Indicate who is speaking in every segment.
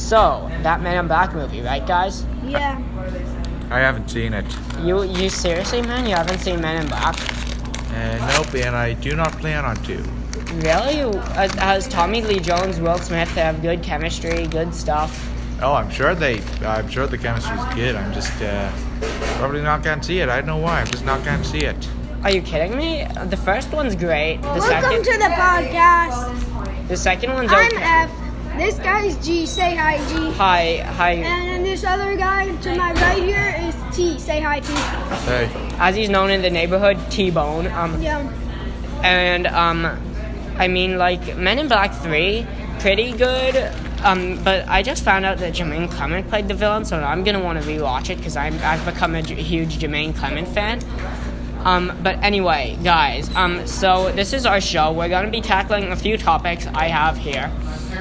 Speaker 1: So, that Man in Black movie, right, guys?
Speaker 2: Yeah.
Speaker 3: I haven't seen it.
Speaker 1: You seriously, man? You haven't seen Men in Black?
Speaker 3: Nope, and I do not plan on to.
Speaker 1: Really? Has Tommy Lee Jones, Will Smith, they have good chemistry, good stuff?
Speaker 3: Oh, I'm sure the chemistry's good. I'm just probably not gonna see it. I don't know why. I'm just not gonna see it.
Speaker 1: Are you kidding me? The first one's great.
Speaker 2: Welcome to the podcast.
Speaker 1: The second one's okay.
Speaker 2: I'm F. This guy's G. Say hi, G.
Speaker 1: Hi.
Speaker 2: And then this other guy to my right here is T. Say hi, T.
Speaker 3: Hey.
Speaker 1: As he's known in the neighborhood, T-Bone.
Speaker 2: Yeah.
Speaker 1: And I mean, like, Men in Black 3, pretty good. But I just found out that Jermaine Clement played the villain, so I'm gonna want to rewatch it because I've become a huge Jermaine Clement fan. But anyway, guys, so this is our show. We're gonna be tackling a few topics I have here.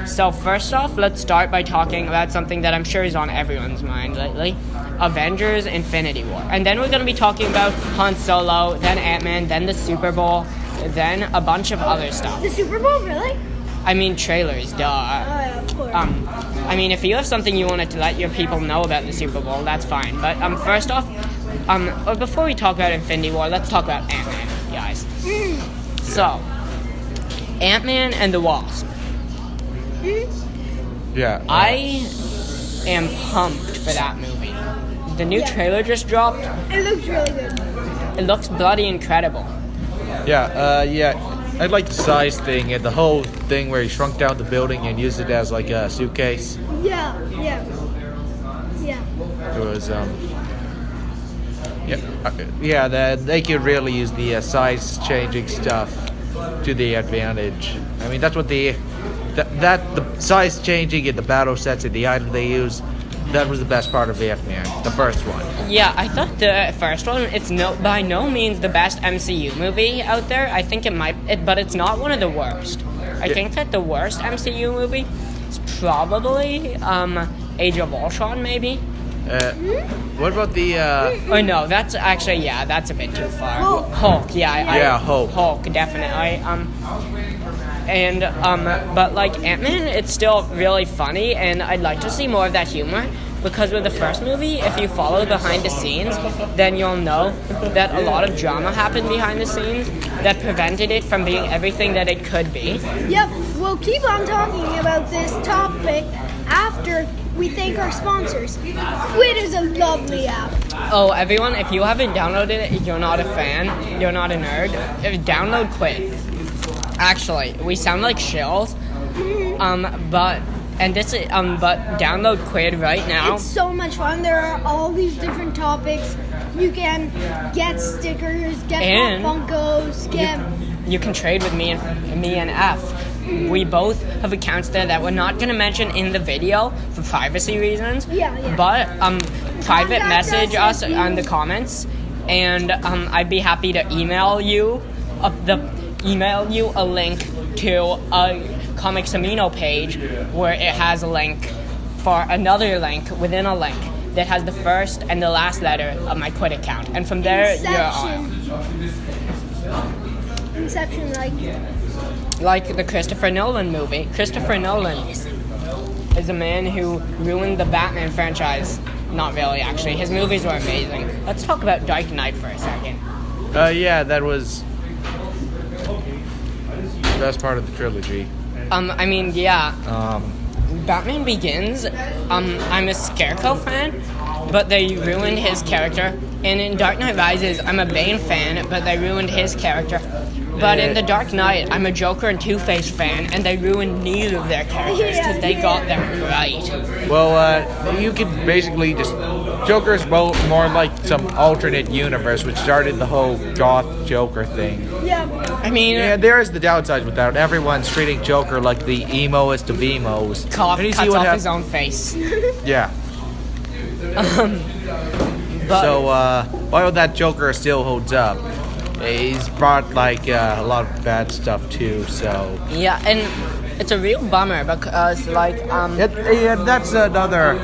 Speaker 1: So first off, let's start by talking about something that I'm sure is on everyone's mind lately. Avengers Infinity War. And then we're gonna be talking about Han Solo, then Antman, then the Super Bowl, then a bunch of other stuff.
Speaker 2: The Super Bowl, really?
Speaker 1: I mean, trailers, duh.
Speaker 2: Oh, yeah, of course.
Speaker 1: I mean, if you have something you wanted to let your people know about the Super Bowl, that's fine. But first off, before we talk about Infinity War, let's talk about Ant-Man, guys. So, Ant-Man and the Wasp.
Speaker 3: Yeah.
Speaker 1: I am pumped for that movie. The new trailer just dropped.
Speaker 2: It looks really good.
Speaker 1: It looks bloody incredible.
Speaker 3: Yeah. I like the size thing and the whole thing where he shrunk down the building and used it as like a suitcase.
Speaker 2: Yeah.
Speaker 3: It was that they could really use the size changing stuff to the advantage. I mean, that's what the size changing in the battle sets and the item they use. That was the best part of Ant-Man, the first one.
Speaker 1: Yeah, I thought the first one, it's by no means the best MCU movie out there. I think but it's not one of the worst. I think that the worst MCU movie is probably Age of Ultron, maybe.
Speaker 3: What about the?
Speaker 1: Oh no, that's actually that's a bit too far.
Speaker 2: Hulk.
Speaker 1: Hulk. Hulk, definitely. But like Ant-Man, it's still really funny, and I'd like to see more of that humor. Because with the first movie, if you follow behind the scenes, then you'll know that a lot of drama happened behind the scenes that prevented it from being everything that it could be.
Speaker 2: Yep, we'll keep on talking about this topic after we thank our sponsors. Quidd is a lovely app.
Speaker 1: Oh, everyone, if you haven't downloaded it, you're not a fan, you're not a nerd, download Quidd. Actually, we sound like shills, but download Quidd right now.
Speaker 2: It's so much fun. There are all these different topics. You can get stickers, get Funkos,
Speaker 1: You can trade with me and F. We both have accounts there that we're not going to mention in the video for privacy reasons.
Speaker 2: Yeah.
Speaker 1: But private message us on the comments, and I'd be happy to email you a link to a Comics Amino page where it has a link for another link within a link that has the first and the last letter of my Quidd account, and from there you're on.
Speaker 2: Inception,
Speaker 1: like the Christopher Nolan movie. Christopher Nolan is a man who ruined the Batman franchise. Not really, actually. His movies were amazing. Let's talk about Dark Knight for a second.
Speaker 3: That was the best part of the trilogy.
Speaker 1: Batman Begins, I'm a Scarecrow fan, but they ruined his character. And in Dark Knight Rises, I'm a Bane fan, but they ruined his character. But in The Dark Knight, I'm a Joker and Two-Face fan, and they ruined neither of their characters because they got them right.
Speaker 3: Well, you could basically just... Joker's more like some alternate universe, which started the whole goth Joker thing.
Speaker 2: Yeah.
Speaker 1: I mean...
Speaker 3: Yeah, there is the downsides with that. Everyone's treating Joker like the emoest of emos.
Speaker 1: Cuts off his own face.
Speaker 3: Yeah.
Speaker 1: But,
Speaker 3: so, while that Joker still holds up, he's brought, like, a lot of bad stuff, too, so...
Speaker 1: Yeah, and it's a real bummer because, like,
Speaker 3: that's another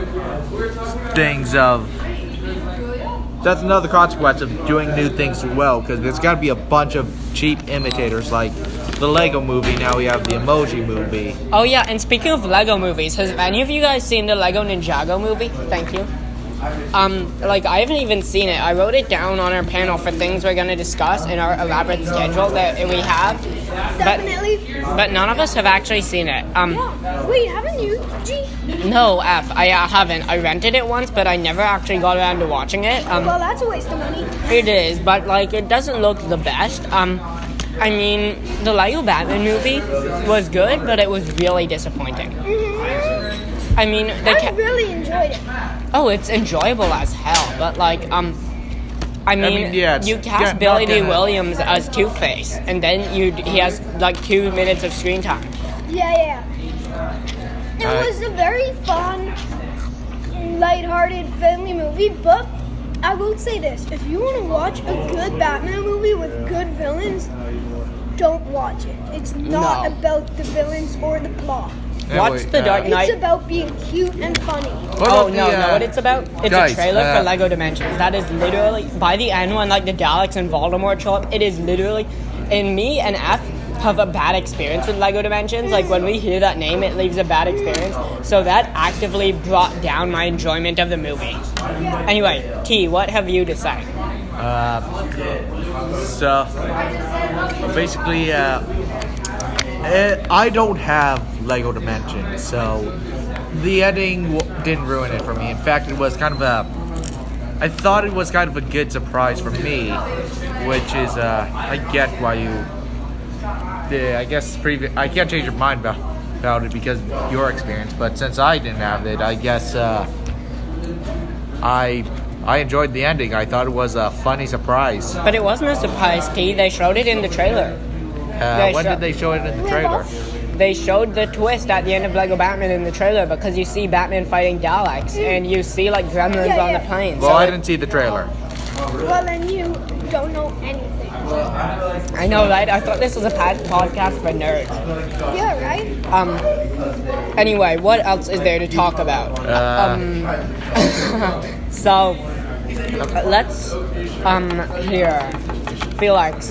Speaker 3: things of... That's another consequence of doing new things well, because there's got to be a bunch of cheap imitators, like the Lego movie. Now we have the Emoji movie.
Speaker 1: Oh yeah, and speaking of Lego movies, has any of you guys seen the Lego Ninjago movie? Thank you. Like, I haven't even seen it. I wrote it down on our panel for things we're going to discuss in our elaborate schedule that we have.
Speaker 2: Definitely.
Speaker 1: But none of us have actually seen it.
Speaker 2: Yeah. Wait, haven't you, G?
Speaker 1: No, I haven't. I rented it once, but I never actually got around to watching it.
Speaker 2: Well, that's a waste of money.
Speaker 1: It is, but, like, it doesn't look the best. I mean, the Lego Batman movie was good, but it was really disappointing.
Speaker 2: Mm-hmm.
Speaker 1: I mean,
Speaker 2: I really enjoyed it.
Speaker 1: Oh, it's enjoyable as hell, but like,
Speaker 3: yeah,
Speaker 1: you cast Billy D. Williams as Two-Face, and then he has like 2 minutes of screen time.
Speaker 2: Yeah. It was a very fun, lighthearted, family movie, but I will say this. If you want to watch a good Batman movie with good villains, don't watch it. It's not about the villains or the plot.
Speaker 1: Watch The Dark Knight.
Speaker 2: It's about being cute and funny.
Speaker 1: No, what it's about? It's
Speaker 3: guys,
Speaker 1: a trailer for Lego Dimensions. That is literally, by the end when like the Daleks and Voldemort show up, it is literally, and me and F have a bad experience with Lego Dimensions. Like when we hear that name, it leaves a bad experience. So that actively brought down my enjoyment of the movie. Anyway, T, what have you to say?
Speaker 3: So basically, I don't have Lego Dimensions, so the ending didn't ruin it for me. In fact, it was kind of I thought it was kind of a good surprise for me, which is, I get why you, I guess, I can't change your mind about it because of your experience, but since I didn't have it, I guess, I enjoyed the ending. I thought it was a funny surprise.
Speaker 1: But it wasn't a surprise, T. They showed it in the trailer.
Speaker 3: When did they show it in the trailer?
Speaker 1: They showed the twist at the end of Lego Batman in the trailer because you see Batman fighting Daleks and you see like gremlins on the plane.
Speaker 3: Well, I didn't see the trailer.
Speaker 2: Well, then you don't know anything.
Speaker 1: I know, right? I thought this was a podcast for nerds.
Speaker 2: Yeah, right?
Speaker 1: Anyway, what else is there to talk about? So, let's, here. Felix,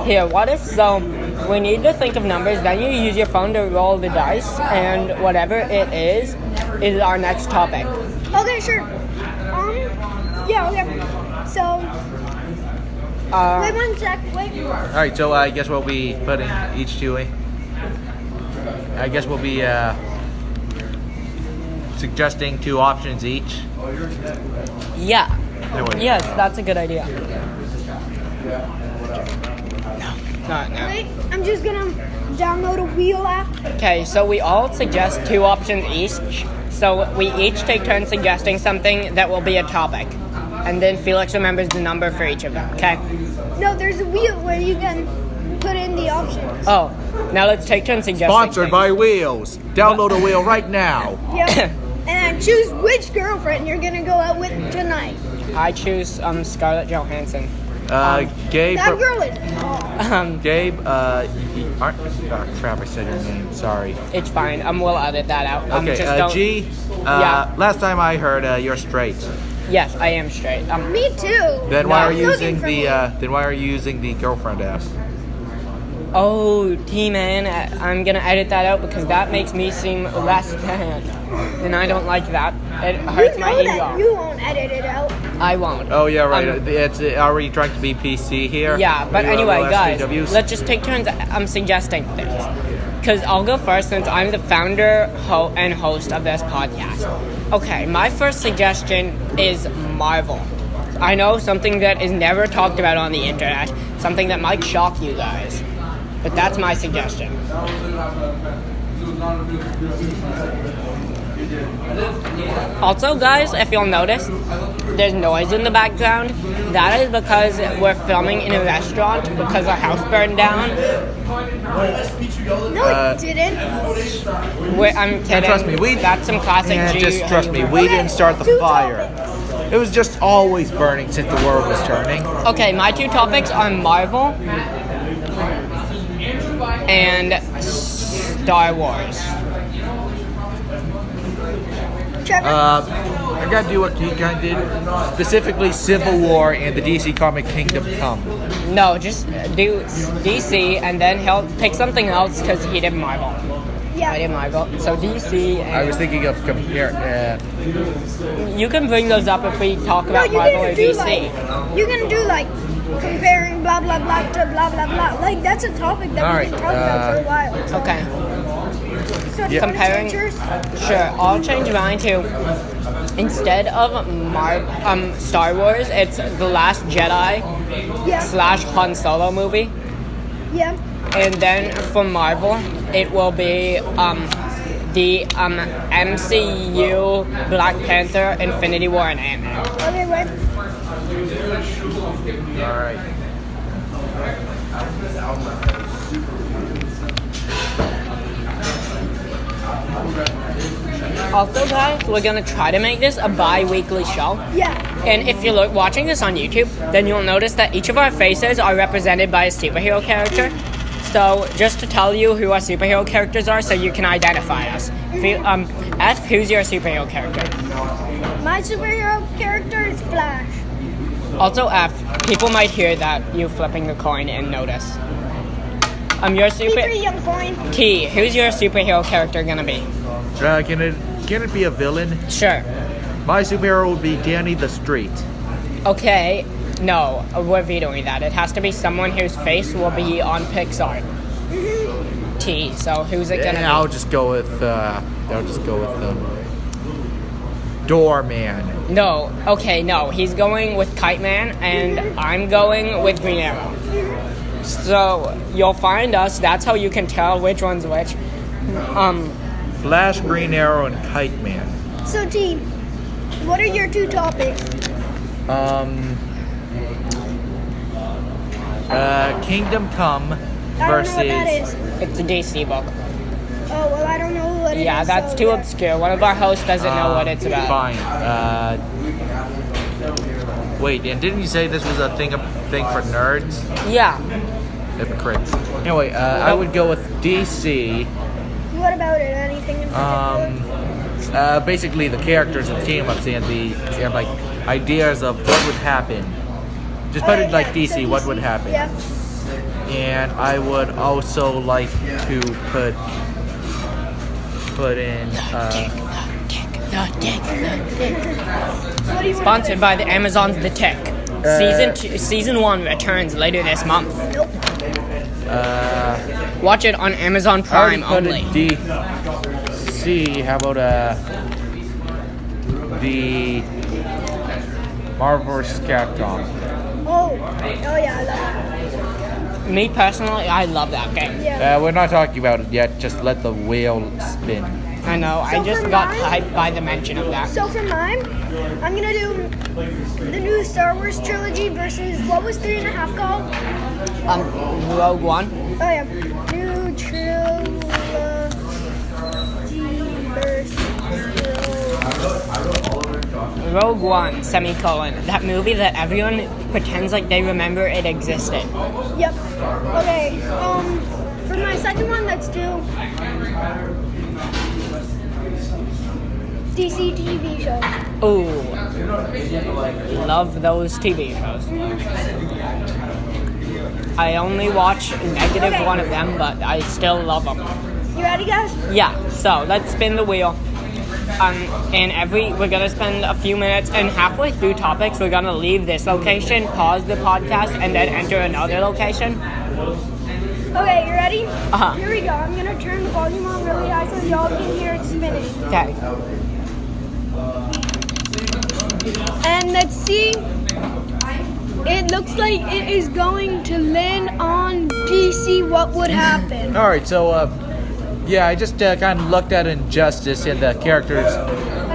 Speaker 1: here, what if, so, we need to think of numbers, then you use your phone to roll the dice, and whatever it is our next topic.
Speaker 2: Okay, sure. Yeah, okay. So, wait 1 sec, wait.
Speaker 3: Alright, so I guess we'll be putting each two in. I guess we'll be suggesting 2 options each.
Speaker 1: Yeah. Yes, that's a good idea. No.
Speaker 2: Wait, I'm just gonna download a wheel app.
Speaker 1: Okay, so we all suggest 2 options each. So we each take turns suggesting something that will be a topic. And then Felix remembers the number for each of them, okay?
Speaker 2: No, there's a wheel where you can put in the options.
Speaker 1: Oh, now let's take turns suggesting
Speaker 3: Sponsored
Speaker 1: things.
Speaker 3: by Wheels. Download a wheel right now.
Speaker 2: Yep. And choose which girlfriend you're gonna go out with tonight.
Speaker 1: I choose Scarlett Johansson.
Speaker 3: Gabe.
Speaker 2: That girl is hot.
Speaker 3: Gabe, crap, I said your name. Sorry.
Speaker 1: It's fine. We'll edit that out.
Speaker 3: Okay,
Speaker 1: just don't...
Speaker 3: G.
Speaker 1: Yeah.
Speaker 3: Last time I heard, you're straight.
Speaker 1: Yes, I am straight.
Speaker 2: Me too.
Speaker 3: Then why are you
Speaker 2: Looking
Speaker 3: using
Speaker 2: for
Speaker 3: the?
Speaker 2: me.
Speaker 3: Then why are you using the girlfriend app?
Speaker 1: Oh, T-Man, I'm gonna edit that out because that makes me seem less than. And I don't like that. It hurts
Speaker 2: You
Speaker 1: my
Speaker 2: know
Speaker 1: ego.
Speaker 2: that you won't edit it out.
Speaker 1: I won't.
Speaker 3: Oh yeah, right. Are we trying to be PC here?
Speaker 1: Yeah, but
Speaker 3: Are you
Speaker 1: anyway,
Speaker 3: on
Speaker 1: guys,
Speaker 3: SJWs?
Speaker 1: let's just take turns suggesting things. Because I'll go first since I'm the founder and host of this podcast. Okay, my first suggestion is Marvel. I know something that is never talked about on the internet, something that might shock you guys. But that's my suggestion. Also, guys, if you'll notice, there's noise in the background. That is because we're filming in a restaurant because our house burned down.
Speaker 2: No, it didn't.
Speaker 1: I'm kidding.
Speaker 3: Trust me,
Speaker 1: that's some classic G.
Speaker 3: just trust me, we didn't start the
Speaker 2: two
Speaker 3: fire.
Speaker 2: topics.
Speaker 3: It was just always burning since the world was turning.
Speaker 1: Okay, my 2 topics are Marvel and Star Wars.
Speaker 2: Trevor?
Speaker 3: I gotta do what he kind of did. Specifically, Civil War and the DC comic Kingdom Come.
Speaker 1: No, just do DC and then he'll pick something else because he did Marvel.
Speaker 2: Yeah.
Speaker 1: I did Marvel. So DC. And
Speaker 3: I was thinking of compare.
Speaker 1: You can bring those up if we talk about Marvel or DC.
Speaker 2: You can do like comparing blah blah blah to blah blah blah. Like that's a topic that we've been talking about for a while. So.
Speaker 1: Okay.
Speaker 2: So do you want to change yours?
Speaker 1: Sure, I'll change mine to instead of Star Wars, it's The Last Jedi / Han Solo movie.
Speaker 2: Yeah.
Speaker 1: And then for Marvel, it will be the MCU Black Panther, Infinity War, and Antman.
Speaker 2: Okay, wait.
Speaker 3: All right.
Speaker 1: Also, guys, we're gonna try to make this a bi-weekly show.
Speaker 2: Yeah.
Speaker 1: And if you're watching this on YouTube, then you'll notice that each of our faces are represented by a superhero character. So, just to tell you who our superhero characters are, so you can identify us. F, who's your superhero character?
Speaker 2: My superhero character is Flash.
Speaker 1: Also, F, people might hear that you flipping the coin and notice. Your
Speaker 2: Pretty young coin.
Speaker 1: T, who's your superhero character gonna be?
Speaker 3: Can it be a villain?
Speaker 1: Sure.
Speaker 3: My superhero would be Danny the Street.
Speaker 1: Okay, no, we're vetoing that. It has to be someone whose face will be on Pixar. T, so who's it gonna be?
Speaker 3: I'll just go with Doorman.
Speaker 1: No, okay, no. He's going with Kite Man, and I'm going with Green Arrow. So, you'll find us. That's how you can tell which one's which.
Speaker 3: Flash, Green Arrow, and Kite Man.
Speaker 2: So, T, what are your two topics?
Speaker 3: Kingdom Come versus...
Speaker 2: I don't know what that is.
Speaker 1: It's a DC book.
Speaker 2: Oh, well, I don't know what it is.
Speaker 1: Yeah, that's too obscure. One of our hosts doesn't know what it's about.
Speaker 3: Fine. Wait, and didn't you say this was a thing for nerds?
Speaker 1: Yeah.
Speaker 3: Hypocrites. Anyway, I would go with DC.
Speaker 2: What about it? Anything in particular?
Speaker 3: Basically the characters and team ups and like ideas of what would happen. Just put it like DC, what would happen.
Speaker 2: Yeah.
Speaker 3: And I would also like to put in
Speaker 2: What do you
Speaker 1: Sponsored by the Amazon's The Tick. Season 1 returns later this month.
Speaker 2: Nope.
Speaker 1: Watch it on Amazon Prime only.
Speaker 3: DC. How about the Marvel vs. Capcom?
Speaker 2: Oh yeah, I love that.
Speaker 1: Me personally, I love that game.
Speaker 2: Yeah.
Speaker 3: We're not talking about it yet. Just let the wheel spin.
Speaker 1: I know.
Speaker 2: So
Speaker 1: I just
Speaker 2: for
Speaker 1: got
Speaker 2: mine-
Speaker 1: hyped by the mention of that.
Speaker 2: So for mine, I'm gonna do the new Star Wars trilogy versus what was 3.5 called?
Speaker 1: Rogue One.
Speaker 2: Oh yeah, new trilogy versus
Speaker 1: Rogue One, semicolon. That movie that everyone pretends like they remember it existed.
Speaker 2: Yep. Okay. For my second one, let's do DC TV shows.
Speaker 1: Ooh. Love those TV shows. I only watch negative
Speaker 2: Okay.
Speaker 1: one of them, but I still love them.
Speaker 2: You ready, guys?
Speaker 1: Yeah, so let's spin the wheel. And we're gonna spend a few minutes, and halfway through topics, we're gonna leave this location, pause the podcast, and then enter another location.
Speaker 2: Okay, you ready?
Speaker 1: Uh-huh.
Speaker 2: Here we go. I'm gonna turn the volume on really high so y'all can hear it spinning.
Speaker 1: Okay.
Speaker 2: And let's see. It looks like it is going to land on DC. What would happen?
Speaker 3: All right, so I just kind of looked at Injustice and the characters,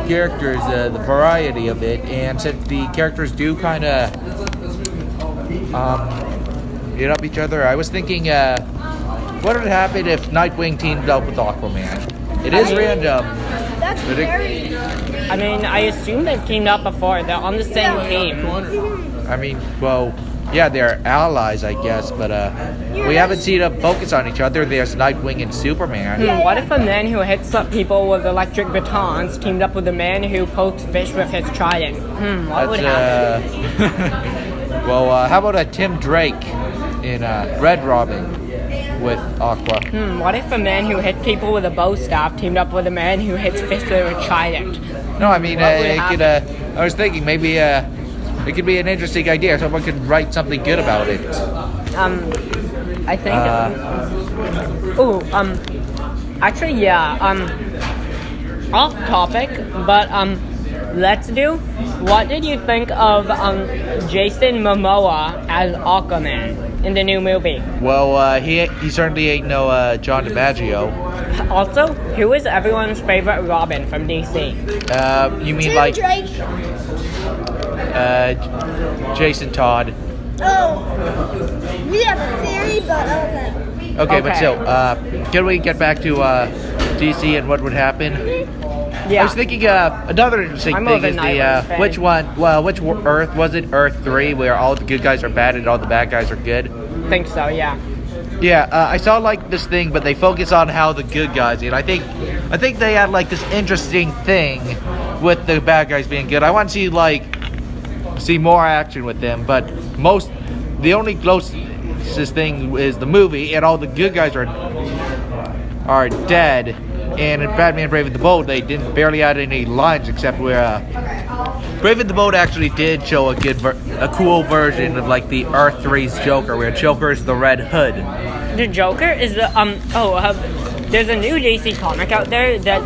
Speaker 3: the variety of it, and said the characters do kind of hit up each other. I was thinking, what would happen if Nightwing teamed up with Aquaman? It is random.
Speaker 2: That's very.
Speaker 1: I mean, I assume they've teamed up before. They're on the same team.
Speaker 3: I mean, well, yeah, they're allies, I guess, but we haven't seen them focus on each other. There's Nightwing and Superman.
Speaker 1: What if a man who hits up people with electric batons teamed up with a man who pokes fish with his trident? What would happen?
Speaker 3: Well, how about Tim Drake in Red Robin with Aqua?
Speaker 1: What if a man who hits people with a bow staff teamed up with a man who hits fish with a trident?
Speaker 3: No, I mean, it could. I was thinking maybe it could be an interesting idea. Someone could write something good about it.
Speaker 1: I think. Actually, yeah. Off topic, but let's do. What did you think of Jason Momoa as Aquaman in the new movie?
Speaker 3: Well, he certainly ain't no John DiMaggio.
Speaker 1: Also, who is everyone's favorite Robin from DC?
Speaker 3: You mean
Speaker 2: Tim
Speaker 3: like
Speaker 2: Drake.
Speaker 3: Jason Todd?
Speaker 2: Oh, we have a theory, but
Speaker 3: Okay, but still, can we get back to DC and what would happen?
Speaker 1: Yeah.
Speaker 3: I was thinking another interesting
Speaker 1: I'm
Speaker 3: thing
Speaker 1: more
Speaker 3: is
Speaker 1: of a Nightwing fan.
Speaker 3: which one? Well, which Earth was it? Earth 3, where all the good guys are bad and all the bad guys are good.
Speaker 1: Think so, yeah.
Speaker 3: Yeah, I saw like this thing, but they focus on how the good guys. And I think they had like this interesting thing with the bad guys being good. I want to see more action with them, but the only closest thing is the movie, and all the good guys are dead. And in Batman Brave and the Bold, they didn't barely add any lines except where Brave and the Bold actually did show a cool version of like the Earth 3's Joker, where Joker is the Red Hood.
Speaker 1: The Joker is the there's a new DC comic out there that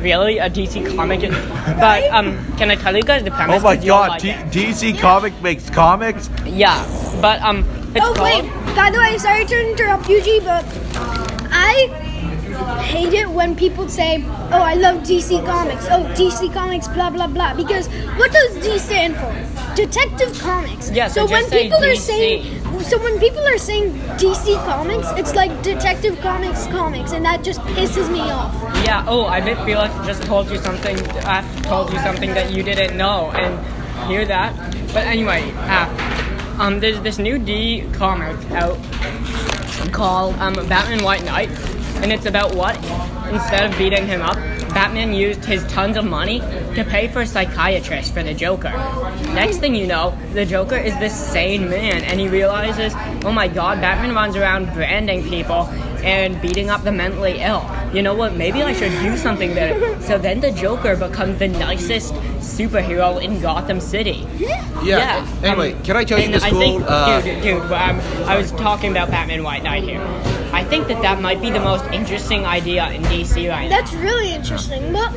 Speaker 1: really a DC comic. But can I tell you guys the premise?
Speaker 3: Oh my
Speaker 1: 'Cause you'll
Speaker 3: God!
Speaker 1: like it.
Speaker 3: DC Comic makes comics.
Speaker 1: Yeah, but it's
Speaker 2: Oh
Speaker 1: called.
Speaker 2: wait, by the way, sorry to interrupt you, G, but I hate it when people say, "Oh, I love DC Comics. Oh, DC Comics, blah blah blah." Because what does D stand for? Detective Comics.
Speaker 1: Yeah, so
Speaker 2: when
Speaker 1: just say
Speaker 2: people are
Speaker 1: DC.
Speaker 2: when people are saying DC Comics, it's like Detective Comics, and that just pisses me off.
Speaker 1: Yeah. Oh, I bet Felix just told you something. Told you something that you didn't know, and hear that. But anyway, there's this new D comic out called Batman White Knight, and it's about what instead of beating him up, Batman used his tons of money to pay for a psychiatrist for the Joker. Next thing you know, the Joker is this sane man, and he realizes, oh my God, Batman runs around branding people and beating up the mentally ill. You know what? Maybe I should do something there. So then the Joker becomes the nicest superhero in Gotham City.
Speaker 3: Yeah. Anyway, can I tell you
Speaker 1: and
Speaker 3: this
Speaker 1: I
Speaker 3: cool?
Speaker 1: think, I was talking about Batman White Knight here. I think that might be the most interesting idea in DC right now.
Speaker 2: That's really interesting, but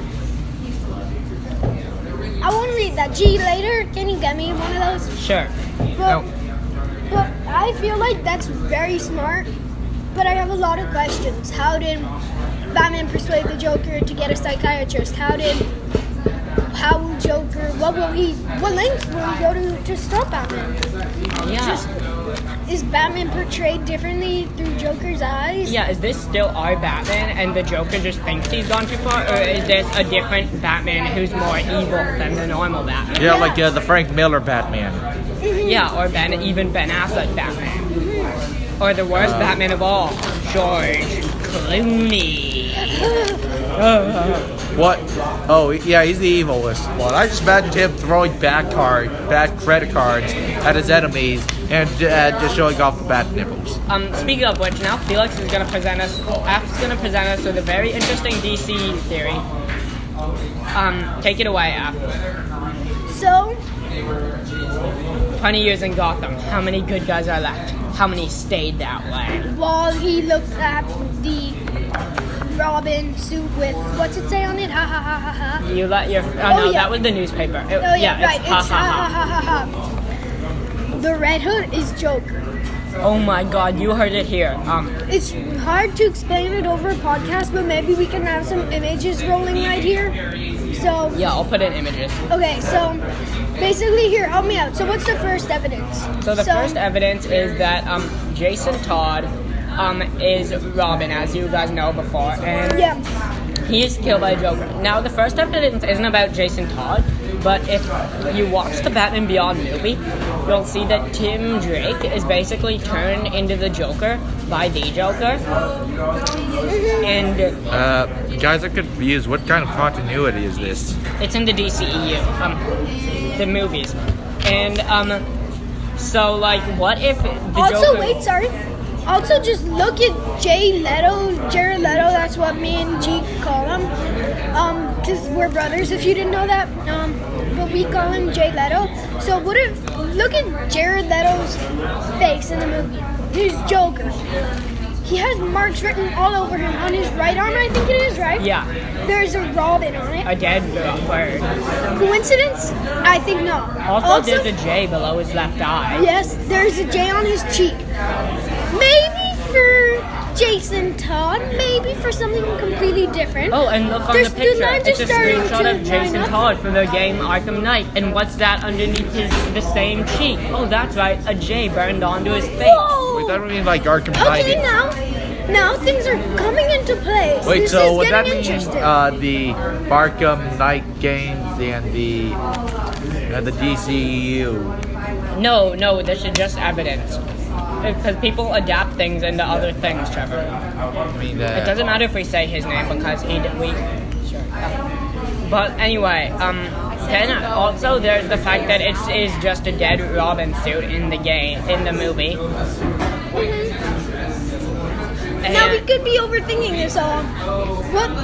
Speaker 2: I want to read that. G, later, can you get me one of those?
Speaker 1: Sure.
Speaker 2: But I feel like that's very smart, but I have a lot of questions. How did Batman persuade the Joker to get a psychiatrist? What lengths will he go to stop Batman?
Speaker 1: Yeah.
Speaker 2: Is Batman portrayed differently through Joker's eyes?
Speaker 1: Yeah, is this still our Batman and the Joker just thinks he's gone too far? Or is this a different Batman who's more evil than the normal Batman?
Speaker 3: Yeah, like the Frank Miller Batman.
Speaker 1: Yeah, or even Ben Affleck Batman. Or the worst Batman of all, George Clooney.
Speaker 3: What? Oh, yeah, he's the evilest one. I just imagined him throwing bad credit cards at his enemies and just showing off the bat nipples.
Speaker 1: Speaking of which, now Felix is going to present us with a very interesting DC theory. Take it away, Af.
Speaker 2: So,
Speaker 1: 20 years in Gotham, how many good guys are left? How many stayed that way?
Speaker 2: while he looks at the Robin suit with, what's it say on it? Ha ha ha ha ha.
Speaker 1: You let your... that was the newspaper.
Speaker 2: Right.
Speaker 1: It's
Speaker 2: It's ha ha ha ha ha. The Red Hood is Joker.
Speaker 1: Oh my God, you heard it here.
Speaker 2: It's hard to explain it over a podcast, but maybe we can have some images rolling right here. So
Speaker 1: Yeah, I'll put in images.
Speaker 2: okay, so basically here, help me out. So what's the first evidence?
Speaker 1: So the first evidence is that Jason Todd is Robin, as you guys know before, and
Speaker 2: Yeah.
Speaker 1: he is killed by Joker. Now, the first evidence isn't about Jason Todd. But if you watch the Batman Beyond movie, you'll see that Tim Drake is basically turned into the Joker by the Joker. And
Speaker 3: guys are confused. What kind of continuity is this?
Speaker 1: it's in the DCEU, the movies. And so like, what if the
Speaker 2: Also,
Speaker 1: Joker?
Speaker 2: wait, sorry. Also, just look at Jared Leto. That's what me and G call him. Because we're brothers. If you didn't know that, but we call him Jared Leto. So look at Jared Leto's face in the movie. He's Joker. He has marks written all over him on his right arm. I think it is, right?
Speaker 1: Yeah,
Speaker 2: There's a Robin on it.
Speaker 1: a dead bird.
Speaker 2: Coincidence? I think not.
Speaker 1: Also, there's a J below his left eye.
Speaker 2: Yes, there's a J on his cheek. Maybe for Jason Todd, maybe for something completely different.
Speaker 1: Oh, and look on
Speaker 2: There's
Speaker 1: the picture.
Speaker 2: the lines
Speaker 1: It's a
Speaker 2: are starting
Speaker 1: screenshot
Speaker 2: to
Speaker 1: of Jason
Speaker 2: line up.
Speaker 1: Todd from the game Arkham Knight. And what's that underneath the same cheek? Oh, that's right, a J burned onto his face.
Speaker 2: Whoa!
Speaker 3: Wait, that would mean like Arkham Knight.
Speaker 2: Okay, now things are coming into place.
Speaker 3: Wait,
Speaker 2: this
Speaker 3: so
Speaker 2: is
Speaker 3: would that
Speaker 2: getting
Speaker 3: mean
Speaker 2: interesting.
Speaker 3: the Arkham Knight games and the DCU?
Speaker 1: No, this is just evidence. Because people adapt things into other things, Trevor.
Speaker 3: I mean,
Speaker 1: It doesn't matter if we say his name because sure. But anyway, then also there's the fact that it is just a dead Robin suit in the movie. And
Speaker 2: Now we could be overthinking this all. But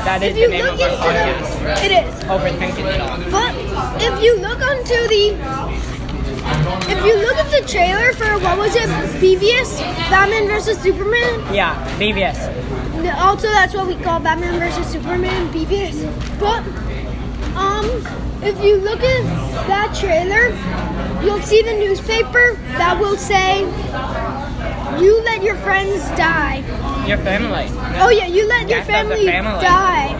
Speaker 1: that is
Speaker 2: if you
Speaker 1: the name
Speaker 2: look
Speaker 1: of our
Speaker 2: into
Speaker 1: podcast.
Speaker 2: it is.
Speaker 1: Overthinking it all.
Speaker 2: But if you look at the trailer for what was it, BVS, Batman vs Superman.
Speaker 1: Yeah, BBS.
Speaker 2: Also, that's what we call Batman vs Superman, BVS. But if you look at that trailer, you'll see the newspaper that will say, "You let your friends die."
Speaker 1: Your family.
Speaker 2: Oh yeah, you let your
Speaker 1: Death of the
Speaker 2: family
Speaker 1: family.
Speaker 2: die.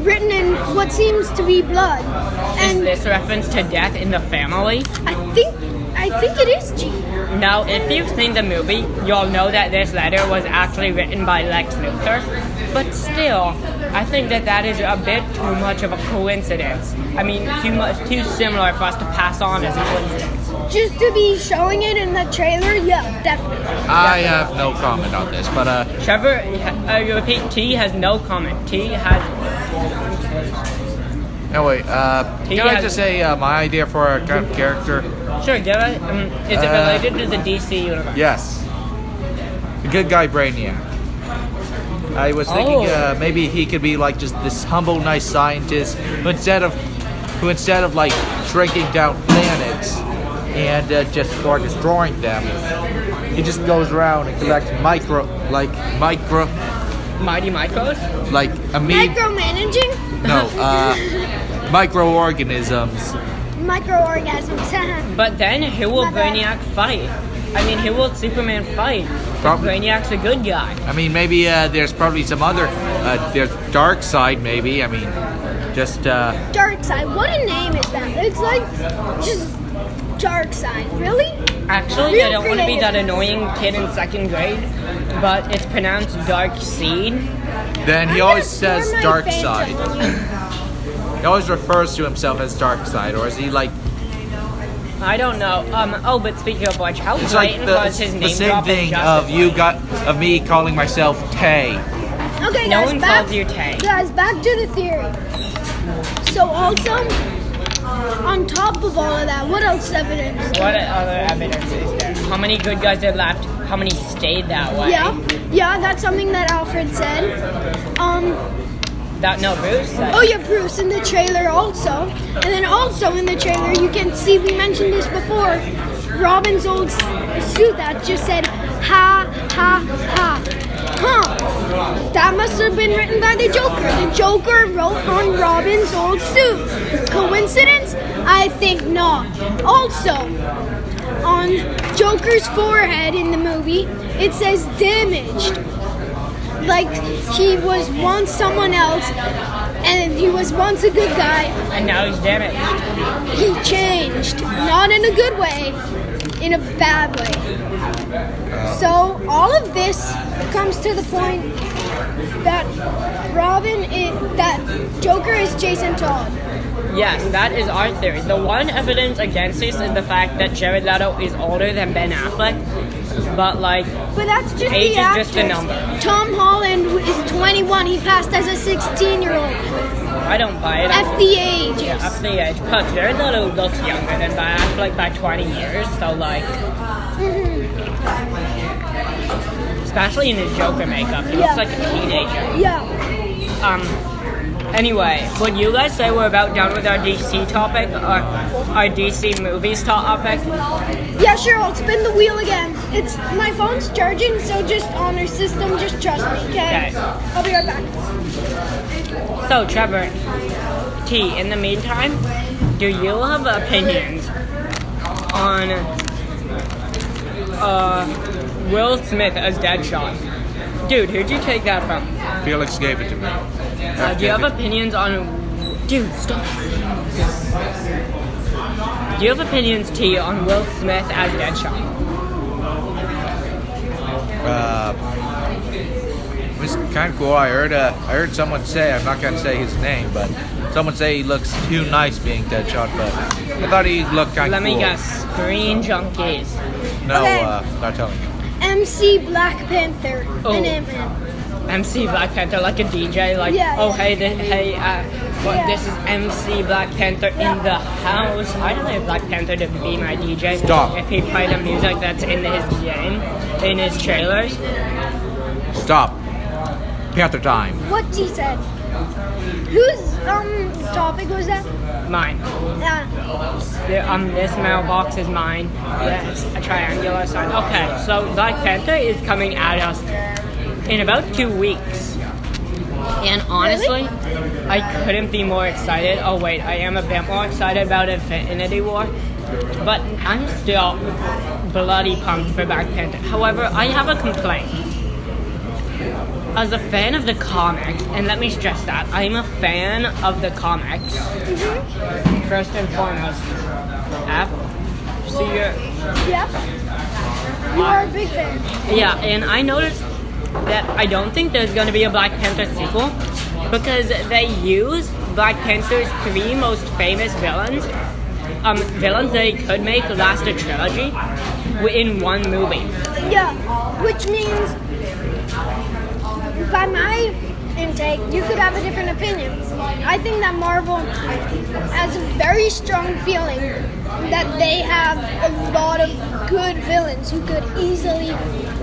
Speaker 2: Written in what seems to be blood.
Speaker 1: Is
Speaker 2: And
Speaker 1: this reference to death in the family?
Speaker 2: I think it is G.
Speaker 1: Now, if you've seen the movie, you'll know that this letter was actually written by Lex Luthor. But still, I think that is a bit too much of a coincidence. I mean, too similar for us to pass on as a coincidence.
Speaker 2: Just to be showing it in the trailer, yeah, definitely.
Speaker 3: I have no comment on this, but
Speaker 1: Trevor, you repeat, T has no comment. T has...
Speaker 3: anyway, can I just say my idea for a kind of character?
Speaker 1: Sure, give it. Is it related to the DC universe?
Speaker 3: Yes, the good guy Brainiac. I was thinking maybe he could be like just this humble, nice scientist who instead of like shrinking down planets and just start destroying them, he just goes around and collects micro
Speaker 1: Mighty Micros?
Speaker 3: like amoeba.
Speaker 2: Micromanaging?
Speaker 3: No, microorganisms.
Speaker 2: Microorganisms.
Speaker 1: But then, who will
Speaker 2: My bad.
Speaker 1: Brainiac fight? I mean, who will Superman fight?
Speaker 3: Probably-
Speaker 1: Brainiac's a good guy.
Speaker 3: I mean, maybe there's probably some other. There's Dark Side, maybe. I mean, just
Speaker 2: Dark Side. What a name is that? It's like just Dark Side. Really?
Speaker 1: Actually,
Speaker 2: Real
Speaker 1: I don't want to be
Speaker 2: creative.
Speaker 1: that annoying kid in second grade, but it's pronounced Dark Seed.
Speaker 3: then he
Speaker 2: I'm
Speaker 3: always
Speaker 2: gonna
Speaker 3: says
Speaker 2: pour my
Speaker 3: Dark
Speaker 2: Fanta
Speaker 3: Side.
Speaker 2: on you.
Speaker 3: He always refers to himself as Dark Side, or is he like?
Speaker 1: I don't know. Oh, but speaking of which, how
Speaker 3: It's like
Speaker 1: blatant
Speaker 3: the,
Speaker 1: was his name
Speaker 3: the same
Speaker 1: drop in
Speaker 3: thing
Speaker 1: Justice
Speaker 3: of me calling myself Tay.
Speaker 2: Okay,
Speaker 1: No
Speaker 2: guys,
Speaker 1: one
Speaker 2: back,
Speaker 1: calls you Tay.
Speaker 2: Guys, back to the theory. So also, on top of all of that, what else evidence?
Speaker 1: What other evidence is there? How many good guys are left? How many stayed that way?
Speaker 2: Yeah, that's something that Alfred said.
Speaker 1: Bruce said.
Speaker 2: Oh yeah, Bruce in the trailer also. And then also in the trailer you can see, we mentioned this before, Robin's old suit that just said, ha, ha, ha. Huh. That must have been written by the Joker. The Joker wrote on Robin's old suit. Coincidence? I think not. Also, on Joker's forehead in the movie, it says damaged. Like he was once someone else and he was once a good guy.
Speaker 1: And now he's damaged.
Speaker 2: He changed. Not in a good way, in a bad way. So all of this comes to the point that Joker is Jason Todd.
Speaker 1: Yes, that is our theory. The one evidence against this is the fact that Jared Leto is older than Ben Affleck. But
Speaker 2: that's just
Speaker 1: age
Speaker 2: the
Speaker 1: is
Speaker 2: actors.
Speaker 1: just a number.
Speaker 2: Tom Holland is 21. He passed as a 16-year-old.
Speaker 1: I don't buy it.
Speaker 2: F the age.
Speaker 1: Yeah, up the age. But Jared Leto looks younger than Ben Affleck by 20 years. So especially in his Joker makeup, he looks like a teenager.
Speaker 2: Yeah.
Speaker 1: Anyway, would you guys say we're about done with our DC topic, or our DC movies topic?
Speaker 2: Yeah, sure. I'll spin the wheel again. My phone's charging, so just on our system, just trust me, okay? I'll be right back.
Speaker 1: So, Trevor, T, in the meantime, do you have opinions on Will Smith as Deadshot? Dude, who'd you take that from?
Speaker 3: Felix gave it to me.
Speaker 1: Do you have opinions on... Dude, stop. Do you have opinions, T, on Will Smith as Deadshot?
Speaker 3: It was kind of cool. I heard someone say, I'm not going to say his name, but someone say he looks too nice being Deadshot, but I thought he looked kind of cool.
Speaker 1: Let me guess. Green Junkies.
Speaker 3: No,
Speaker 2: Okay.
Speaker 3: not telling you.
Speaker 2: MC Black Panther and Antman.
Speaker 1: MC Black Panther, like a DJ, this is MC Black Panther in the house. I'd hire Black Panther to be my DJ.
Speaker 3: Stop.
Speaker 1: If he played the music that's in his game, in his trailers.
Speaker 3: Stop. Panther time.
Speaker 2: What he said. Whose topic was that?
Speaker 1: Mine. This mailbox is mine. Yes, a triangular sign. Okay, so Black Panther is coming at us in about 2 weeks. And honestly, I couldn't be more excited. Oh wait, I am a bit more excited about Infinity War. But I'm still bloody pumped for Black Panther. However, I have a complaint. As a fan of the comics, and let me stress that, I'm a fan of the comics. Mm-hmm. First and foremost.
Speaker 2: Yeah. You are a big fan.
Speaker 1: Yeah, and I noticed that I don't think there's going to be a Black Panther sequel because they use Black Panther's 3 most famous villains they could make last a trilogy in one movie.
Speaker 2: Yeah, which means, by my intake, you could have a different opinion. I think that Marvel has a very strong feeling that they have a lot of good villains who could easily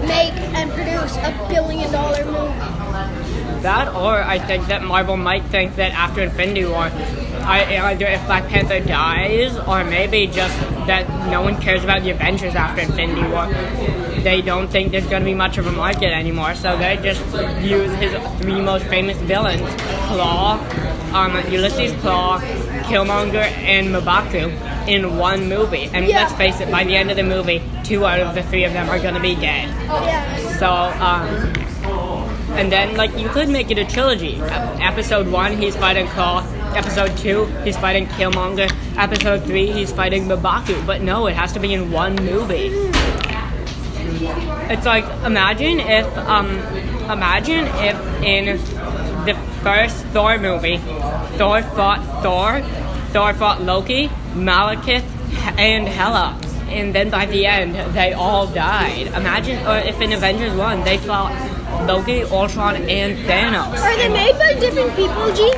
Speaker 2: make and produce a $1 billion movie.
Speaker 1: That, or I think that Marvel might think that after Infinity War, either if Black Panther dies, or maybe just that no one cares about the Avengers after Infinity War. They don't think there's going to be much of a market anymore, so they just use his 3 most famous villains, Claw, Ulysses Claw, Killmonger, and M'Baku, in one movie. And let's face it, by the end of the movie, 2 out of the 3 of them are going to be dead.
Speaker 2: Yeah.
Speaker 1: So, and then, you could make it a trilogy. Episode 1, he's fighting Claw. Episode 2, he's fighting Killmonger. Episode 3, he's fighting M'Baku. But no, it has to be in one movie. It's like, imagine if in the first Thor movie, Thor fought Loki, Malekith, and Hela. And then by the end, they all died. Imagine if in Avengers 1, they fought Loki, Ultron, and Thanos.
Speaker 2: Are they made by different people, G?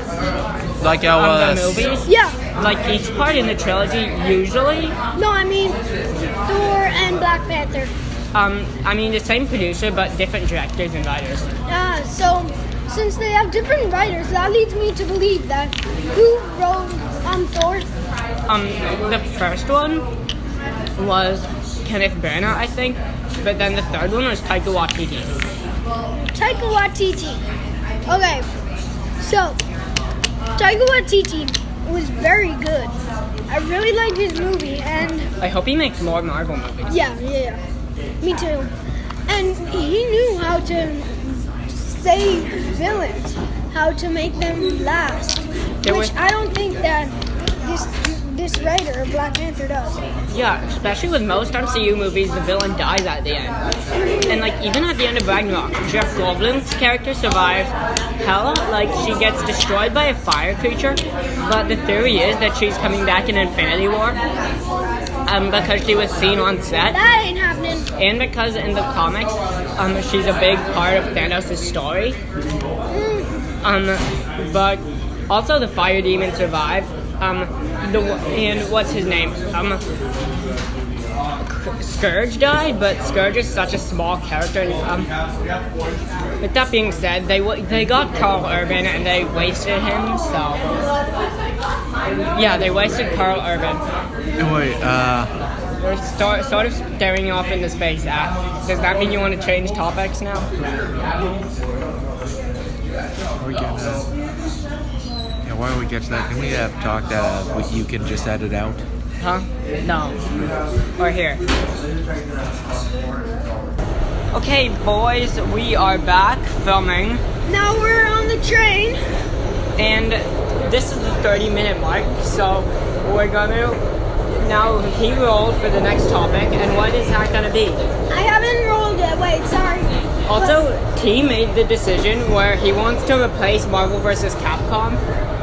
Speaker 3: Like our
Speaker 1: the movies?
Speaker 2: Yeah.
Speaker 1: Like each part in the trilogy, usually?
Speaker 2: No, I mean Thor and Black Panther.
Speaker 1: The same producer, but different directors and writers.
Speaker 2: So since they have different writers, that leads me to believe that who wrote Thor?
Speaker 1: The first one was Kenneth Branagh, I think, but then the third one was Taika Waititi.
Speaker 2: Taika Waititi. Okay, so Taika Waititi was very good. I really liked his movie, and
Speaker 1: I hope he makes more Marvel movies.
Speaker 2: Yeah. Me too. And he knew how to save villains, how to make them last. I don't think that this writer of Black Panther does.
Speaker 1: Yeah, especially with most MCU movies, the villain dies at the end. And like even at the end of Ragnarok, Jeff Goldblum's character survives. Hell, like she gets destroyed by a fire creature, but the theory is that she's coming back in Infinity War. Because she was seen on set.
Speaker 2: That ain't happening.
Speaker 1: And because in the comics, she's a big part of Thanos' story. But also the fire demon survived. And what's his name? Scourge died, but Scourge is such a small character. With that being said, they got Carl Urban and they wasted him. So yeah, they wasted Carl Urban.
Speaker 3: Wait,
Speaker 1: We're sort of staring off into space. Does that mean you want to change topics now?
Speaker 3: why don't we get to that? Can we talk that you can just edit out?
Speaker 1: Huh? No. Or here. Okay, boys, we are back filming.
Speaker 2: Now we're on the train.
Speaker 1: And this is the 30-minute mark, so we're gonna now he rolled for the next topic, and what is that gonna be?
Speaker 2: I haven't rolled yet. Wait, sorry.
Speaker 1: Also, T made the decision where he wants to replace Marvel vs. Capcom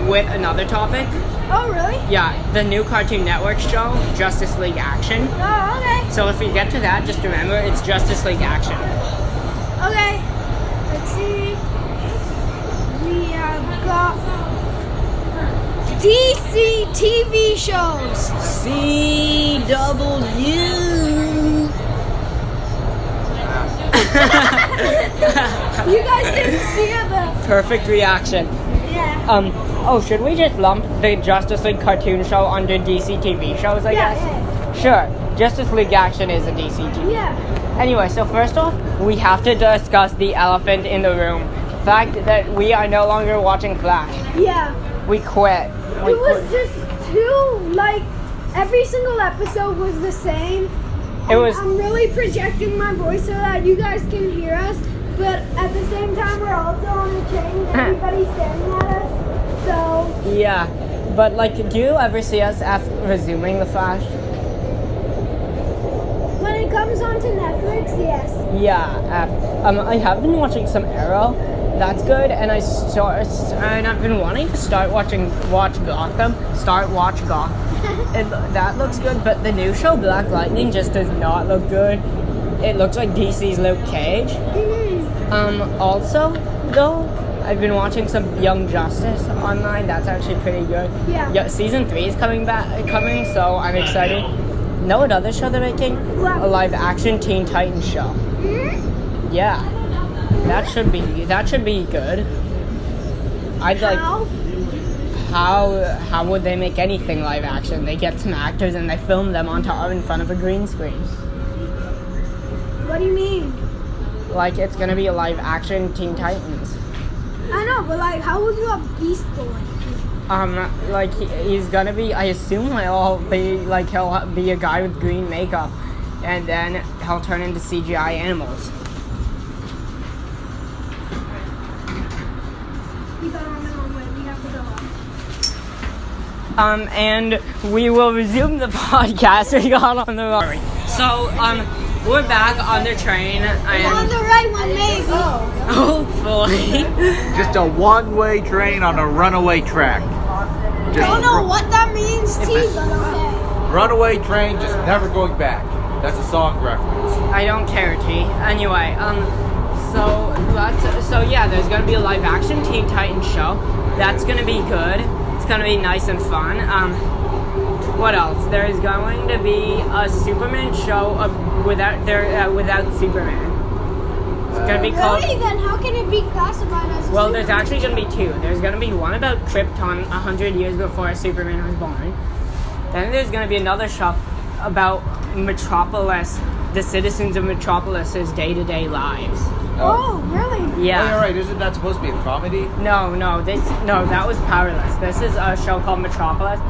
Speaker 1: with another topic.
Speaker 2: Oh, really?
Speaker 1: Yeah, the new Cartoon Network show, Justice League Action.
Speaker 2: Oh, okay.
Speaker 1: So if we get to that, just remember it's Justice League Action.
Speaker 2: Okay. Let's see. We have got DC TV shows.
Speaker 1: CW.
Speaker 2: You guys didn't see it, but
Speaker 1: Perfect reaction.
Speaker 2: yeah.
Speaker 1: Should we just lump the Justice League cartoon show under DC TV shows, I guess?
Speaker 2: Yeah.
Speaker 1: Sure. Justice League Action is a DC TV.
Speaker 2: Yeah.
Speaker 1: Anyway, so first off, we have to discuss the elephant in the room. The fact that we are no longer watching Flash.
Speaker 2: Yeah.
Speaker 1: We quit.
Speaker 2: It was just too, like, every single episode was the same.
Speaker 1: It was-
Speaker 2: I'm really projecting my voice so that you guys can hear us, but at the same time, we're also on the train and everybody's staring at us. So,
Speaker 1: Yeah, but like, do you ever see us resuming the Flash?
Speaker 2: when it comes onto Netflix, yes.
Speaker 1: Yeah, I have been watching some Arrow. That's good, and I've been wanting to watch Gotham. Watch Gotham. That looks good, but the new show Black Lightning just does not look good. It looks like DC's Luke Cage. Also, though, I've been watching some Young Justice online. That's actually pretty good.
Speaker 2: Yeah.
Speaker 1: Season 3 is coming, so I'm excited. Know what other show they're making?
Speaker 2: What?
Speaker 1: A live-action Teen Titans show. Yeah, that should be good. I'd like. How would they make anything live action? They get some actors and they film them in front of a green screen.
Speaker 2: What do you mean?
Speaker 1: Like it's gonna be a live action Teen Titans.
Speaker 2: I know, but like, how would you have Beast Boy?
Speaker 1: Like he's gonna be. I assume he'll be a guy with green makeup, and then he'll turn into CGI animals.
Speaker 2: Keep it on the wrong way. We have to go up.
Speaker 1: And we will resume the podcast. We got on the wrong. So we're back on the train.
Speaker 2: On the right one, maybe.
Speaker 1: Hopefully.
Speaker 3: Just a one-way train on a runaway track. Just
Speaker 2: Don't know what that means, T, but okay.
Speaker 3: runaway train, just never going back. That's a song reference.
Speaker 1: I don't care, T. Anyway, so yeah, there's gonna be a live action Teen Titans show. That's gonna be good. It's gonna be nice and fun. What else? There's going to be a Superman show without Superman. It's gonna be called.
Speaker 2: Really? Then how can it be classified as a
Speaker 1: Well, there's
Speaker 2: superhero?
Speaker 1: actually going to be two. There's going to be one about Krypton 100 years before Superman was born. Then there's going to be another show about Metropolis, the citizens of Metropolis's day-to-day lives.
Speaker 2: Oh, really?
Speaker 1: Yeah.
Speaker 3: Oh, you're right. Isn't that supposed to be a comedy?
Speaker 1: No, that was Powerless. This is a show called Metropolis,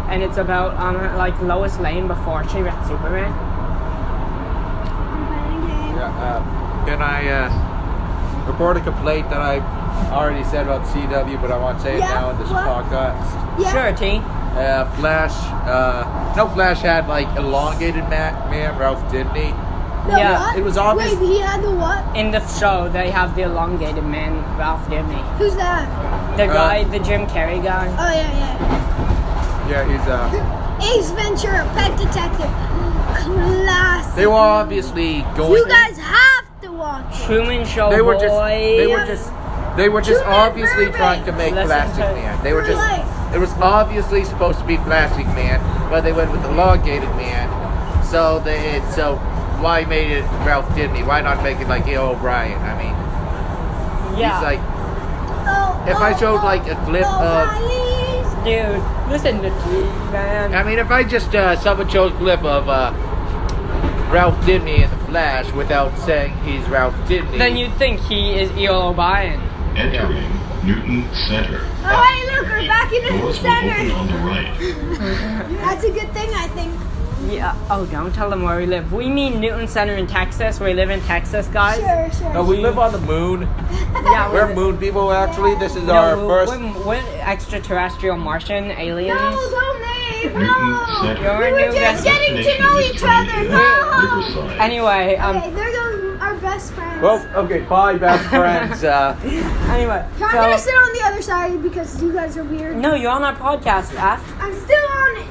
Speaker 1: and it's about like Lois Lane before she met Superman.
Speaker 2: I'm playing a game.
Speaker 3: Yeah. Can I report a complaint that I already said about CW, but I want to say it now in this podcast.
Speaker 2: Yeah.
Speaker 1: Sure, T.
Speaker 3: Flash, Flash had like elongated man, Ralph Dibny.
Speaker 2: No,
Speaker 1: Yeah,
Speaker 2: what?
Speaker 3: it was obvious-
Speaker 2: Wait, he had the what?
Speaker 1: In the show, they have the elongated man, Ralph Dibny.
Speaker 2: Who's that?
Speaker 1: The guy, the Jim Carrey guy.
Speaker 2: Oh, yeah.
Speaker 3: Yeah, he's
Speaker 2: Ace Ventura, Pet Detective. Classic.
Speaker 3: They were obviously going.
Speaker 2: You guys have to watch it.
Speaker 1: Truman Show
Speaker 3: They were
Speaker 1: Boy.
Speaker 3: They were just
Speaker 2: Truman
Speaker 3: obviously
Speaker 2: Burbank.
Speaker 3: trying to make
Speaker 1: Listen
Speaker 3: Plastic
Speaker 1: to-
Speaker 3: Man. They were just.
Speaker 2: Right.
Speaker 3: It was obviously supposed to be Plastic Man, but they went with elongated man. So why made it Ralph Dibny? Why not make it like O'Brien? I mean,
Speaker 1: Yeah.
Speaker 3: he's like. If I showed like a clip of.
Speaker 1: Dude, listen to T, man.
Speaker 3: I mean, if I just someone showed a clip of Ralph Dibny in the Flash without saying he's Ralph Dibny,
Speaker 1: Then you'd think he is E.O. O'Brien.
Speaker 4: Entering Newton Center.
Speaker 2: Oh, hey, look, we're back in the
Speaker 4: Doors will open
Speaker 2: center.
Speaker 4: on the right.
Speaker 2: That's a good thing, I think.
Speaker 1: Yeah. Oh, don't tell them where we live. We mean Newton Center in Texas. We live in Texas, guys.
Speaker 2: Sure.
Speaker 3: No, we live on the moon.
Speaker 1: Yeah,
Speaker 3: We're moon people, actually. This is
Speaker 1: No,
Speaker 3: our
Speaker 1: we're,
Speaker 3: first.
Speaker 1: we're extraterrestrial Martian aliens.
Speaker 2: No, don't leave.
Speaker 4: Newton
Speaker 2: No.
Speaker 4: Center.
Speaker 1: You're
Speaker 2: We
Speaker 1: a
Speaker 2: were
Speaker 1: new
Speaker 2: just
Speaker 1: guest.
Speaker 2: getting to know each other. No.
Speaker 4: Riverside.
Speaker 1: Anyway,
Speaker 2: Okay, there goes our best friends.
Speaker 3: Well, okay, bye, best friends.
Speaker 1: anyway.
Speaker 2: I'm gonna sit on the other side because you guys are weird.
Speaker 1: No, you're on our podcast, F.
Speaker 2: I'm still on it.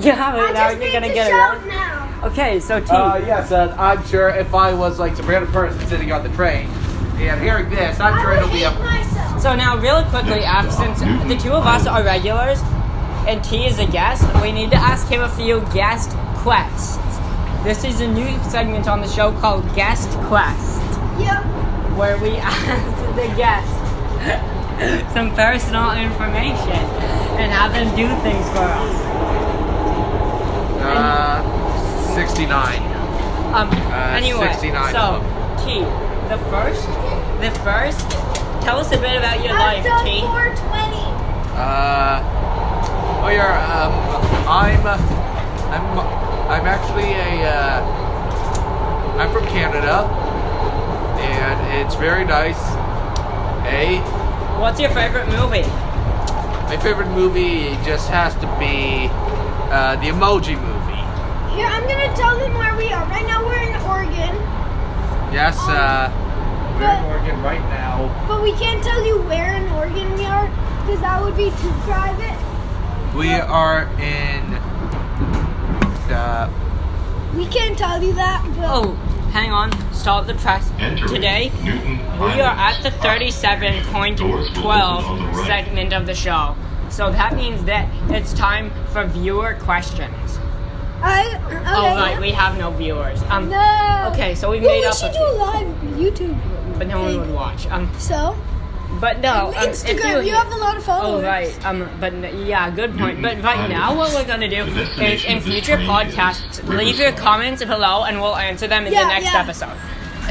Speaker 1: Yeah, but
Speaker 2: I
Speaker 1: now
Speaker 2: just
Speaker 1: you're
Speaker 2: need
Speaker 1: gonna
Speaker 2: to
Speaker 1: get it
Speaker 2: shout
Speaker 1: wrong.
Speaker 2: now.
Speaker 1: Okay, so T.
Speaker 3: Yes, I'm sure if I was like some random person sitting on the train and hearing this, I'm sure
Speaker 2: I
Speaker 3: it'll
Speaker 2: would
Speaker 3: be
Speaker 2: hate
Speaker 3: up.
Speaker 2: myself.
Speaker 1: So now, really quickly, F, since the two of us are regulars and T is a guest, we need to ask him a few guest quests. This is a new segment on the show called Guest Quest,
Speaker 2: Yep.
Speaker 1: where we ask the guest some personal information and have them do things for us.
Speaker 3: 69.
Speaker 1: Anyway,
Speaker 3: 69
Speaker 1: so
Speaker 3: of them.
Speaker 1: T, the first, tell us a bit about your life,
Speaker 2: I've done
Speaker 1: T.
Speaker 2: 420.
Speaker 3: I'm actually I'm from Canada, and it's very nice.
Speaker 1: What's your favorite movie?
Speaker 3: My favorite movie just has to be the Emoji Movie.
Speaker 2: Here, I'm gonna tell them where we are. Right now, we're in Oregon,
Speaker 3: Yes, we're
Speaker 2: but-
Speaker 3: in Oregon right now.
Speaker 2: but we can't tell you where in Oregon we are because that would be too private.
Speaker 3: We are in.
Speaker 2: We can't tell you that. But
Speaker 1: Oh, hang on. Stop the press.
Speaker 4: Entering
Speaker 1: Today,
Speaker 4: Newton
Speaker 1: we are at the
Speaker 4: Highlands.
Speaker 1: 37.12 segment of the show. So that means that it's time for viewer questions.
Speaker 2: okay.
Speaker 1: Oh, right, we have no viewers.
Speaker 2: No.
Speaker 1: Okay, so we've
Speaker 2: Well,
Speaker 1: made
Speaker 2: we
Speaker 1: up
Speaker 2: should
Speaker 1: a
Speaker 2: do
Speaker 1: few,
Speaker 2: a live YouTube.
Speaker 1: but no one would watch.
Speaker 2: So,
Speaker 1: But no, if
Speaker 2: Instagram, you have a lot of followers.
Speaker 1: Oh right, yeah, good point. But right now, what we're gonna do is in future podcasts, leave your comments below, and we'll answer them in the
Speaker 2: Yeah,
Speaker 1: next
Speaker 2: yeah.
Speaker 1: episode.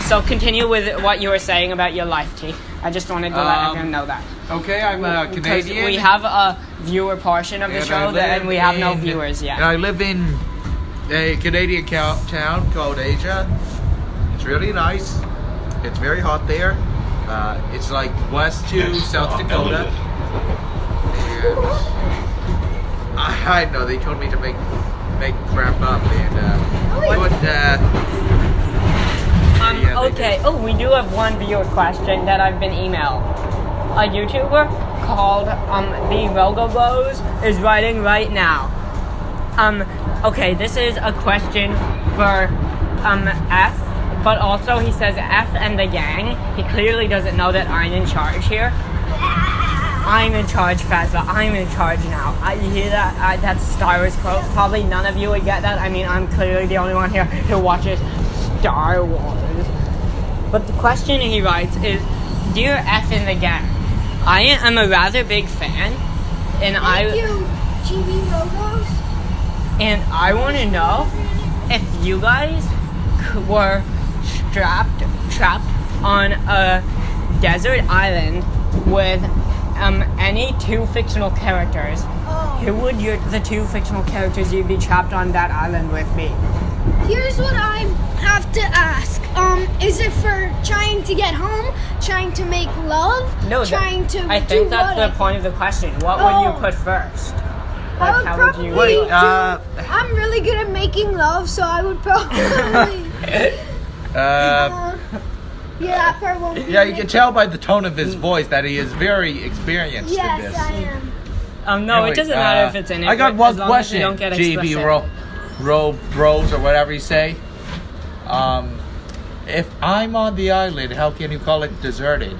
Speaker 1: So continue with what you were saying about your life, T. I just wanted to let everyone know that.
Speaker 3: Okay, I'm a
Speaker 1: Because
Speaker 3: Canadian.
Speaker 1: we have a viewer portion of the
Speaker 3: and I
Speaker 1: show,
Speaker 3: live
Speaker 1: and we have no
Speaker 3: in-
Speaker 1: viewers yet.
Speaker 3: And I live in a Canadian town called Asia. It's really nice. It's very hot there. It's like west to
Speaker 4: Next
Speaker 3: South
Speaker 4: stop,
Speaker 3: Dakota.
Speaker 4: Elliott.
Speaker 3: And I know they told me to make crap up and do it. Yeah, they
Speaker 1: Okay. Oh, we do have one viewer question that I've been emailed. A YouTuber called the Rogo Bros is writing right now. Okay, this is a question for F, but also he says F and the gang. He clearly doesn't know that I'm in charge here. I'm in charge, Fazla. I'm in charge now. You hear that? That's a Star Wars quote. Probably none of you would get that. I mean, I'm clearly the only one here who watches Star Wars. But the question he writes is, Dear F in the gang, I am a rather big fan, and
Speaker 2: Thank you, GB Logos.
Speaker 1: And I want to know if you guys were trapped on a desert island with any two fictional characters.
Speaker 2: Oh.
Speaker 1: Who would the two fictional characters you'd be trapped on that island with be?
Speaker 2: here's what I have to ask. Is it for trying to get home, trying to make love,
Speaker 1: No,
Speaker 2: trying to
Speaker 1: I
Speaker 2: do
Speaker 1: think that's
Speaker 2: what?
Speaker 1: the point of the question. What would you put first?
Speaker 2: I would
Speaker 1: how
Speaker 2: probably
Speaker 1: would you?
Speaker 3: Wait,
Speaker 2: I'm really good at making love, so I would probably. Yeah, that part won't. Be
Speaker 3: Yeah, you can tell by the tone of his voice that he is very experienced in
Speaker 2: Yes,
Speaker 3: this.
Speaker 2: I am.
Speaker 1: No, it doesn't matter if it's in it.
Speaker 3: I got
Speaker 1: but
Speaker 3: one
Speaker 1: as long
Speaker 3: question,
Speaker 1: as you don't get
Speaker 3: GB
Speaker 1: explicit.
Speaker 3: Rose or whatever you say. If I'm on the island, how can you call it deserted?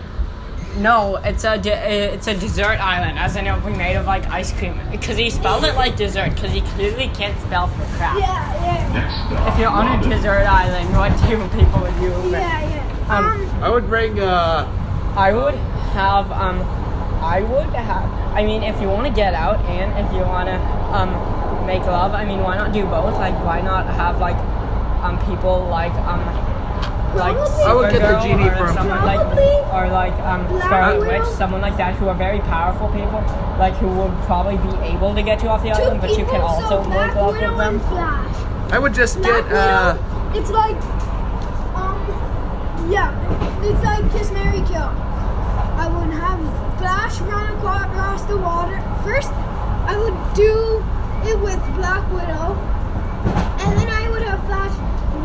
Speaker 1: No, it's a dessert island, as in it'll be made of like ice cream. Because he spelled it like dessert, because he clearly can't spell for crap.
Speaker 2: Yeah.
Speaker 4: Next up,
Speaker 1: If you're on a
Speaker 4: Robin.
Speaker 1: desert island, what two people would you bring?
Speaker 2: Yeah.
Speaker 3: I would bring
Speaker 1: I would have I mean, if you want to get out and if you want to make love, I mean, why not do both? Like, why not have like people like
Speaker 3: I would get the
Speaker 1: Supergirl
Speaker 3: genie
Speaker 1: or
Speaker 3: from-
Speaker 1: someone like
Speaker 2: Black
Speaker 1: Scarlet
Speaker 2: Widow?
Speaker 1: Witch, someone like that who are very powerful people, like who would probably be able to get you off the island, but you can also make love with them.
Speaker 2: Flash.
Speaker 3: I would just
Speaker 2: Black
Speaker 3: get
Speaker 2: Widow, it's like, it's like Kiss, Marry, Kill. I would have Flash run across the water. First, I would do it with Black Widow, and then I would have Flash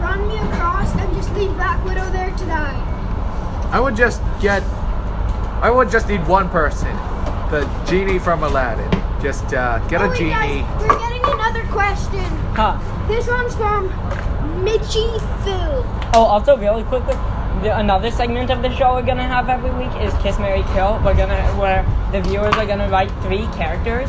Speaker 2: run me across and just leave Black Widow there to die.
Speaker 3: I would just need one person, the genie from Aladdin. Just get a
Speaker 2: Wait,
Speaker 3: genie.
Speaker 2: guys, we're getting another question.
Speaker 1: Huh.
Speaker 2: This one's from Mitchy Phil.
Speaker 1: Oh, also really quickly, another segment of the show we're gonna have every week is Kiss, Marry, Kill. Where the viewers are gonna write 3 characters,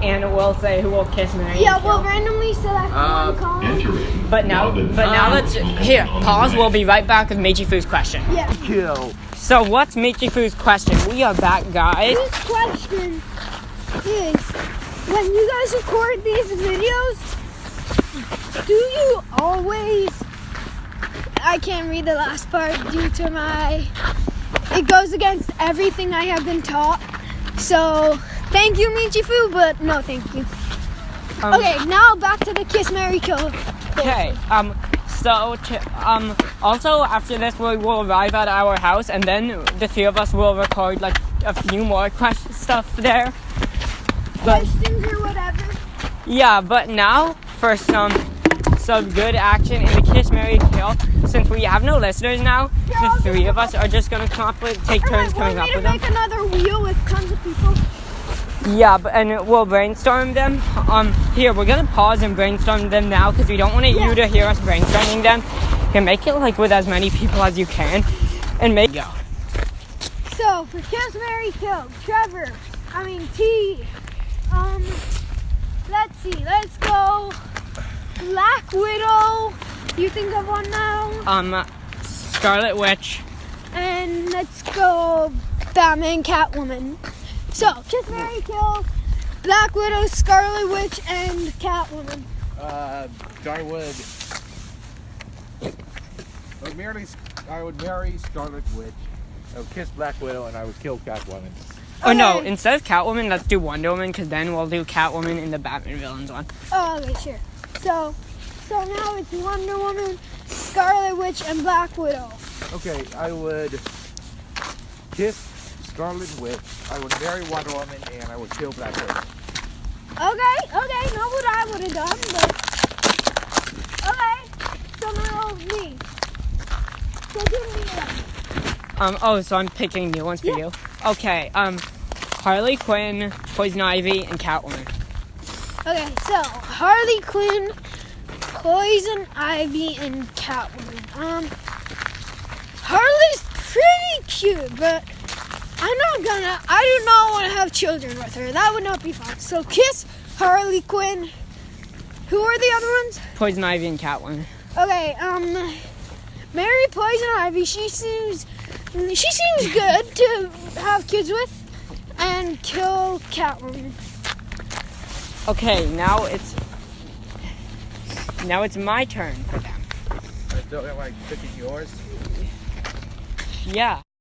Speaker 1: and we'll say who will kiss, marry,
Speaker 2: Yeah,
Speaker 1: and kill.
Speaker 2: we'll randomly select one comment.
Speaker 4: Entering.
Speaker 1: But now
Speaker 4: Robin.
Speaker 1: let's here pause. We'll be right back with Michifu's question.
Speaker 2: Yeah.
Speaker 3: Kill.
Speaker 1: So what's Michifu's question? We are back, guys.
Speaker 2: This question is, when you guys record these videos, do you always... I can't read the last part due to it goes against everything I have been taught. So, thank you, Michifu, but no thank you. Okay, now back to the Kiss, Marry, Kill.
Speaker 1: Okay. Also after this, we will arrive at our house, and then the 3 of us will record like a few more stuff there. But
Speaker 2: Questions or whatever.
Speaker 1: yeah, but now for some good action in the Kiss, Marry, Kill. Since we have no listeners now, the 3 of us are just gonna take turns coming up with them.
Speaker 2: Make another wheel with tons of people.
Speaker 1: Yeah, and we'll brainstorm them. Here, we're gonna pause and brainstorm them now because we don't want you to hear us brainstorming them. You can make it like with as many people as you can, and make go.
Speaker 2: So for Kiss, Marry, Kill, T. Let's see. Let's go. Black Widow. You think of one now?
Speaker 1: Scarlet Witch.
Speaker 2: And let's go Batman, Catwoman. So, Kiss, Marry, Kill, Black Widow, Scarlet Witch, and Catwoman.
Speaker 3: I would marry Scarlet Witch. I would kiss Black Widow, and I would kill Catwoman.
Speaker 1: Oh no,
Speaker 2: Okay.
Speaker 1: instead of Catwoman, let's do Wonder Woman, because then we'll do Catwoman in the Batman Villains one.
Speaker 2: Oh, okay, sure. So now it's Wonder Woman, Scarlet Witch, and Black Widow.
Speaker 3: Okay, I would kiss Scarlet Witch. I would marry Wonder Woman, and I would kill Black Widow.
Speaker 2: Okay, not what I would have done, but okay. So now me. So give me that.
Speaker 1: So I'm picking new ones for
Speaker 2: Yeah.
Speaker 1: you. Okay, Harley Quinn, Poison Ivy, and Catwoman.
Speaker 2: Okay, so Harley Quinn, Poison Ivy, and Catwoman. Harley's pretty cute, but I do not want to have children with her. That would not be fun. So kiss Harley Quinn. Who are the other ones?
Speaker 1: Poison Ivy and Catwoman.
Speaker 2: Okay, marry Poison Ivy. She seems good to have kids with, and kill Catwoman.
Speaker 1: Okay, now it's my turn for them.
Speaker 3: Am I picking yours?
Speaker 1: Yeah.